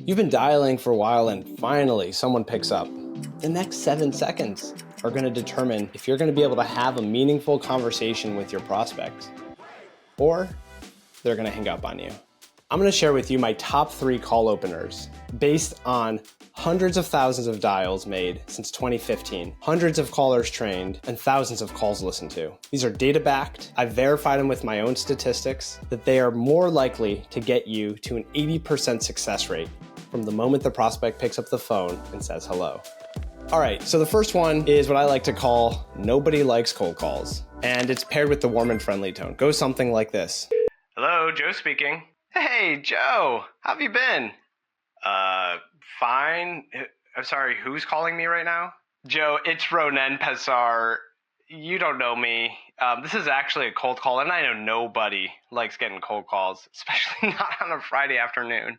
You've been dialing for a while and finally someone picks up. The next 7 seconds are going to determine if you're going to be able to have a meaningful conversation with your prospect, or they're going to hang up on you. I'm going to share with you my top 3 call openers based on hundreds of thousands of dials made since 2015, hundreds of callers trained, and thousands of calls listened to. These are data backed. I've verified them with my own statistics that they are more likely to get you to an 80% success rate from the moment the prospect picks up the phone and says hello. All right, so the first one is what I like to call nobody likes cold calls, and it's paired with the warm and friendly tone. Goes something like this. Hello, Joe speaking. Hey, Joe, how have you been? Fine. I'm sorry, who's calling me right now? Joe, it's Ronen Pessar. You don't know me. This is actually a cold call, and I know nobody likes getting cold calls, especially not on a Friday afternoon.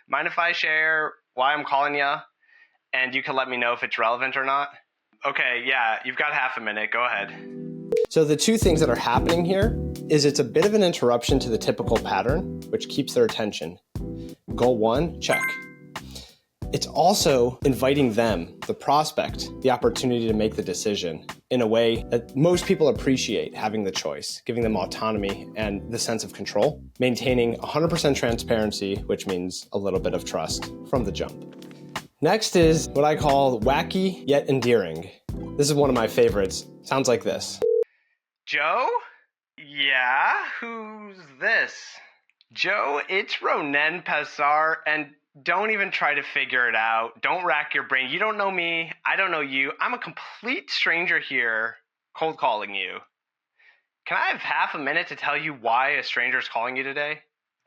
Mind if I share why I'm calling you, and you can let me know if it's relevant or not? Okay, yeah, you've got half a minute. Go ahead. So the two things that are happening here is it's a bit of an interruption to the typical pattern, which keeps their attention. Goal 1, check. It's also inviting them, the prospect, the opportunity to make the decision in a way that most people appreciate, having the choice, giving them autonomy and the sense of control, maintaining 100% transparency, which means a little bit of trust from the jump. Next is what I call wacky yet endearing. This is one of my favorites. Sounds like this. Joe? Yeah, who's this? Joe, it's Ronen Pessar, and don't even try to figure it out. Don't rack your brain. You don't know me. I don't know you. I'm a complete stranger here cold calling you. Can I have half a minute to tell you why a stranger's calling you today?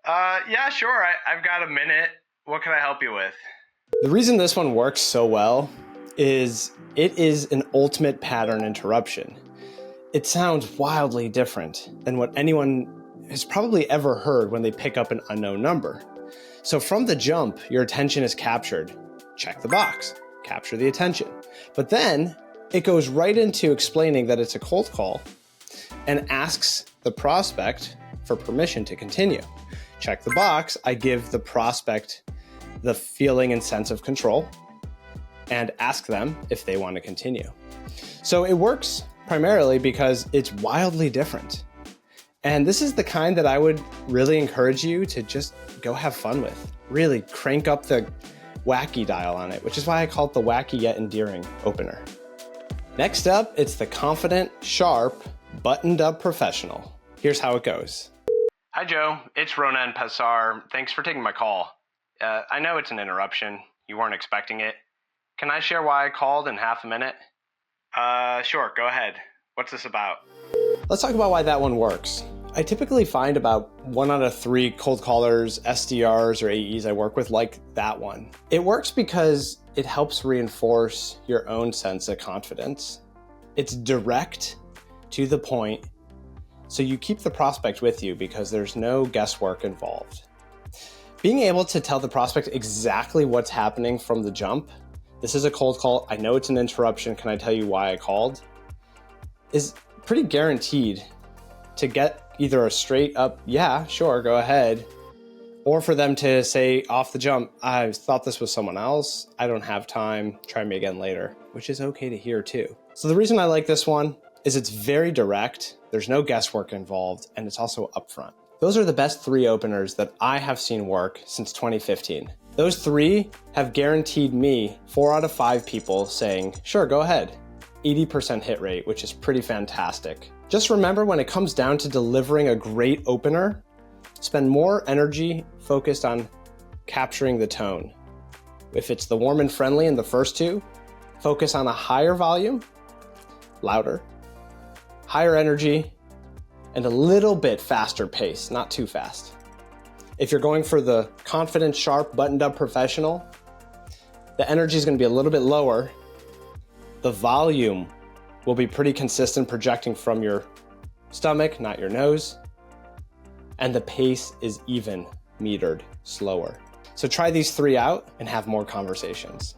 Yeah, sure. I've got a minute. What can I help you with? The reason this one works so well is it is an ultimate pattern interruption. It sounds wildly different than what anyone has probably ever heard when they pick up an unknown number. So from the jump, your attention is captured. Check the box, capture the attention. But then it goes right into explaining that it's a cold call and asks the prospect for permission to continue. Check the box, I give the prospect the feeling and sense of control and ask them if they want to continue. So it works primarily because it's wildly different. And this is the kind that I would really encourage you to just go have fun with. Really crank up the wacky dial on it, which is why I call it the wacky yet endearing opener. Next up, it's the confident, sharp, buttoned up professional. Here's how it goes. Hi, Joe. It's Ronen Pessar. Thanks for taking my call. I know it's an interruption. You weren't expecting it. Can I share why I called in half a minute? Sure, go ahead. What's this about? Let's talk about why that one works. I typically find about 1 out of 3 cold callers, SDRs, or AEs I work with like that one. It works because it helps reinforce your own sense of confidence. It's direct, to the point, so you keep the prospect with you because there's no guesswork involved. Being able to tell the prospect exactly what's happening from the jump, this is a cold call, I know it's an interruption, can I tell you why I called, is pretty guaranteed to get either a straight up, yeah, sure, go ahead, or for them to say off the jump, I thought this was someone else, I don't have time, try me again later, which is okay to hear too. So the reason I like this one is it's very direct, there's no guesswork involved, and it's also upfront. Those are the best 3 openers that I have seen work since 2015. Those 3 have guaranteed me 4 out of 5 people saying, sure, go ahead. 80% hit rate, which is pretty fantastic. Just remember, when it comes down to delivering a great opener, spend more energy focused on capturing the tone. If it's the warm and friendly in the first 2, focus on a higher volume, louder, higher energy, and a little bit faster pace, not too fast. If you're going for the confident, sharp, buttoned up professional, the energy is going to be a little bit lower. The volume will be pretty consistent, projecting from your stomach, not your nose. And the pace is even metered, slower. So try these 3 out and have more conversations.